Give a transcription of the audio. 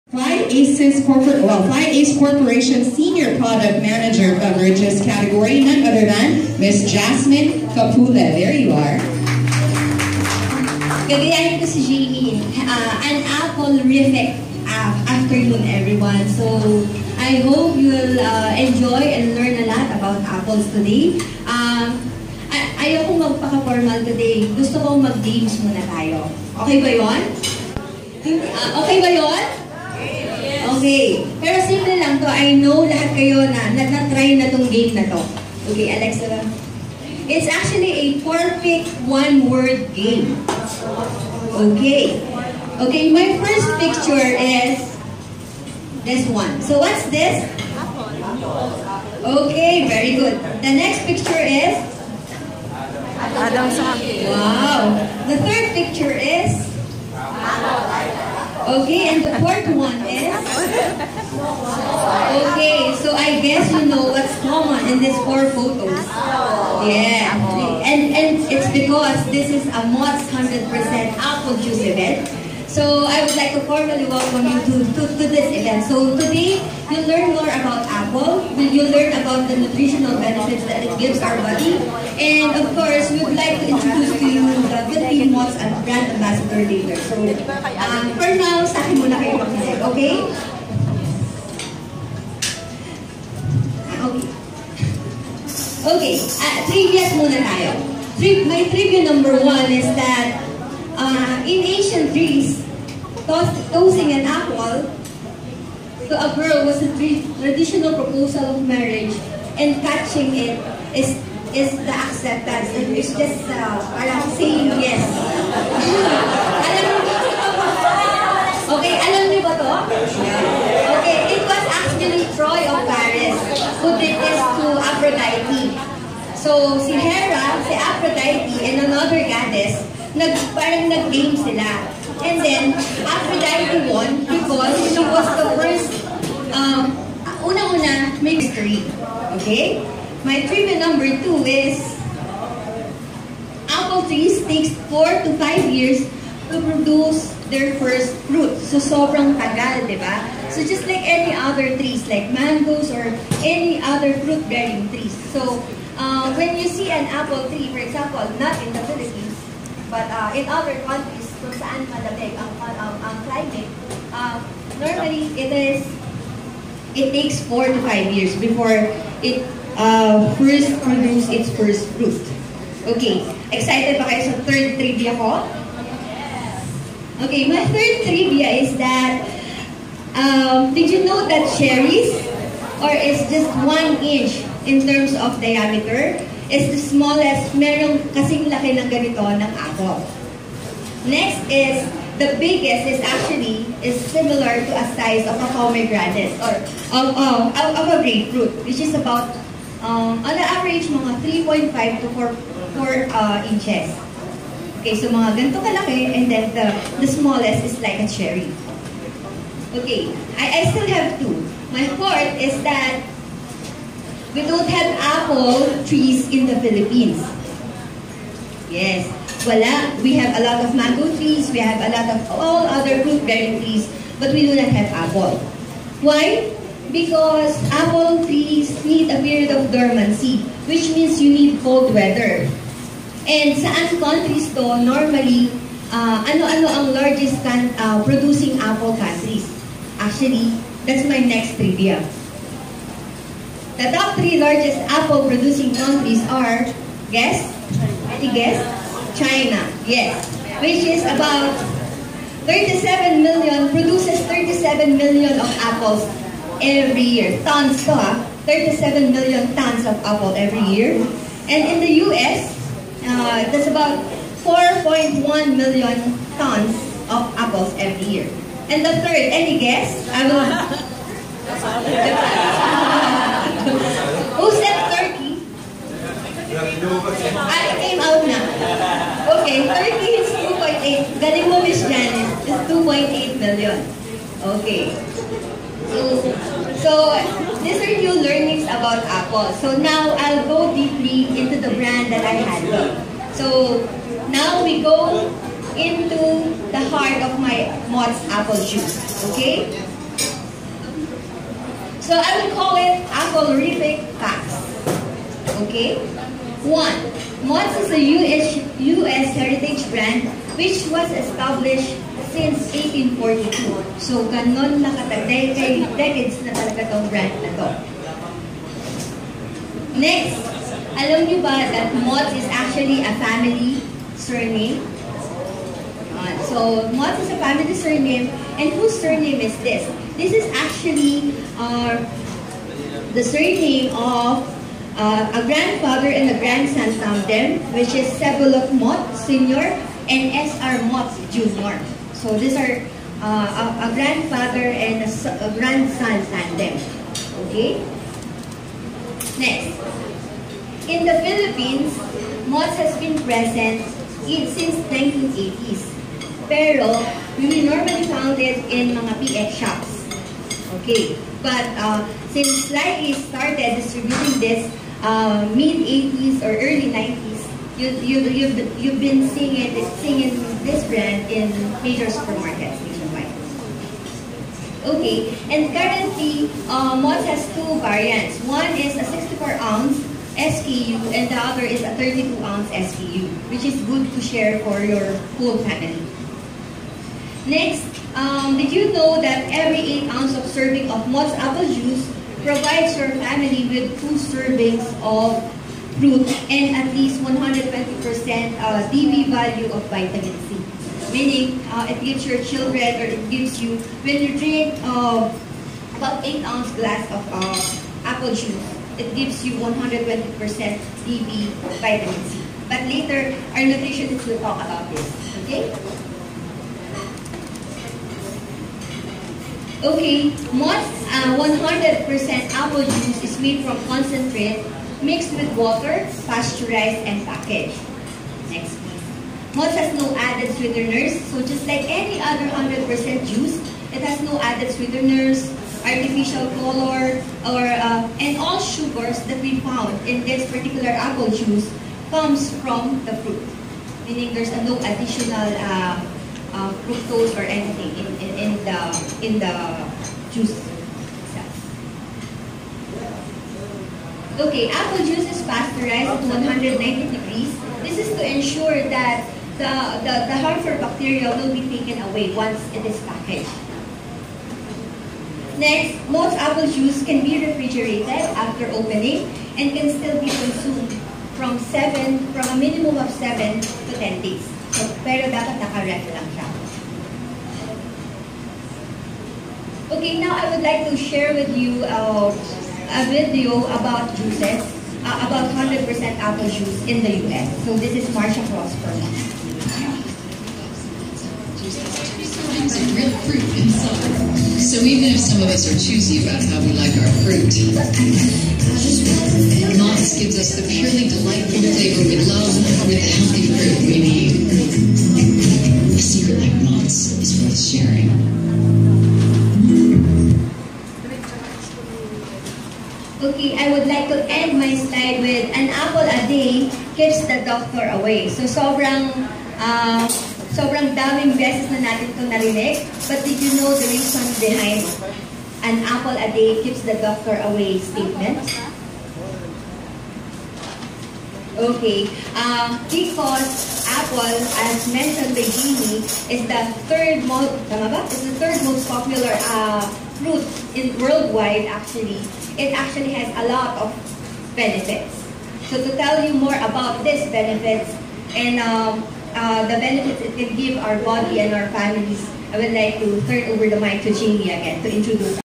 Fly Ace Corporation Senior Product Manager Beverages category, none other than Miss Jasmine Capule. There you are. Gagayahin ko si Jamie. An apple-rific afternoon, everyone. So, I hope you will enjoy and learn a lot about apples today. Ayoko magpaka-formal today. Gusto kong mag-games muna tayo. Okay ba yun? Okay ba yun? Okay. Pero simple lang to. I know lahat kayo na-try na tong game na to. Okay, Alexa. It's actually a perfect one-word game. Okay. Okay, my first picture is this one. So what's this? Okay, very good. The next picture is? Wow. The third picture is? Okay, and the fourth one is? Okay, so I guess you know what's common in these four photos. Yeah, and it's because this is a Mott's 100% apple juice event. So I would like to formally welcome you to this event. So today, you'll learn more about apple. You'll learn about the nutritional benefits that it gives our body. And of course, we would like to introduce to you the Philippine Mott's brand ambassador later. So for now, sa akin muna kayo makinig, okay? Okay, trivia muna tayo. My trivia number one is that in ancient Greece, tossing an apple to a girl was a traditional proposal of marriage, and catching it is the acceptance. It's just parang saying yes. Okay, alam niyo ba to? Okay, it was actually Troy of Paris who did this to Aphrodite. So si Hera, si Aphrodite, and another goddess, parang nag-game sila. And then, Aphrodite won because she was the first, unang-una, may mystery. Okay? My trivia number two is, apple trees takes 4 to 5 years to produce their first fruit. So, sobrang tagal, di ba? So, just like any other trees, like mangoes or any other fruit-bearing trees. So, when you see an apple tree, for example, not in the Philippines, but in other countries kung saan malamig ang climate, normally it takes 4 to 5 years before it first produce its first fruit. Okay, excited ba kayo sa third trivia ko? Okay, my third trivia is that did you know that cherries is just 1 inch in terms of diameter? Is the smallest, merong kasing laki ng ganito ng apple. Next is, the biggest is similar to a size of a pomegranate or of a grapefruit, which is about, on average, mga 3.5 to 4 inches. Okay, so mga ganito kalaki, and then the smallest is like a cherry. Okay, I still have two. My fourth is that we don't have apple trees in the Philippines. Yes, wala. We have a lot of mango trees, we have a lot of all other fruit-bearing trees, but we do not have apple. Why? Because apple trees need a period of dormancy, which means you need cold weather. And saan countries to, normally, ano-ano ang largest producing apple countries? Actually, that's my next trivia. The top 3 largest apple producing countries are, guess? Any guess? China, yes. Which is about 37 million, produces 37 million of apples every year. Tons to, 37 million tons of apple every year. And in the US, that's about 4.1 million tons of apples every year. And the third, any guess? Who said Turkey? It came out na. Okay, Turkey is 2.8. Galing mo, Miss Janice, is 2.8 million. Okay. So these are new learnings about Apple. So now I'll go deeply into the brand that I handle. So now we go into the heart of my Mott's apple juice. Okay? So I would call it apple-rific facts. Okay? 1. Mott's is a US heritage brand which was established since 1842. So ganon na decades na talaga tong brand na to. Next, alam niyo ba that Mott's is actually a family surname? So Mott's is a family surname, and whose surname is this? This is actually the surname of a grandfather and a grandson tandem, which is Sebulok Mott Sr. and S.R. Mott Jr. So these are a grandfather and a grandson tandem. Okay? Next. In the Philippines, Mott's has been present since 1980s. Pero, we will normally found it in mga PX shops. Okay. But since Slightly started distributing this mid-80s or early 90s, you've been seeing this brand in major supermarkets nationwide. Okay, and currently, Mott's has two variants. One is a 64-ounce SKU, and the other is a 32-ounce SKU, which is good to share for your whole family. Next, did you know that every 8 ounce of serving of Mott's apple juice provides your family with 2 servings of fruit and at least 120% DV value of vitamin C? Meaning, it gives your children, or it gives you, when you drink about 8 ounce glass of apple juice, it gives you 120% DV vitamin C. But later, our nutritionist will talk about this. Okay? Okay, Mott's 100% apple juice is made from concentrate mixed with water, pasteurized, and packaged. Next, please. Mott's has no added sweeteners, so just like any other 100% juice, it has no added sweeteners, artificial color, or and all sugars that we found in this particular apple juice comes from the fruit. Meaning there's no additional fructose or anything in the juice itself. Okay, apple juice is pasteurized at 190 degrees. This is to ensure that the harmful bacteria will be taken away once it is packaged. Next, most apple juice can be refrigerated after opening and can still be consumed from a minimum of 7 to 10 days. So, pero dapat naka-ref lang siya. Okay, now I would like to share with you a video about juices, about 100% apple juice in the US. So this is Marsha Prosper. Servings of real fruit inside. So even if some of us are choosy about how we like our fruit, Mott's gives us the purely delightful flavor we love with the healthy fruit we need. A secret like Mott's is worth sharing. Okay, I would like to end my slide with an apple a day keeps the doctor away. So sobrang daming beses na natin ito narinig. But did you know the reason behind an apple a day keeps the doctor away statement? Okay, because apple, as mentioned by Jeannie, is the third most popular fruit in worldwide. Actually, it actually has a lot of benefits. So to tell you more about these benefits and the benefits it can give our body and our families, I would like to turn over the mic to Jeannie again to introduce.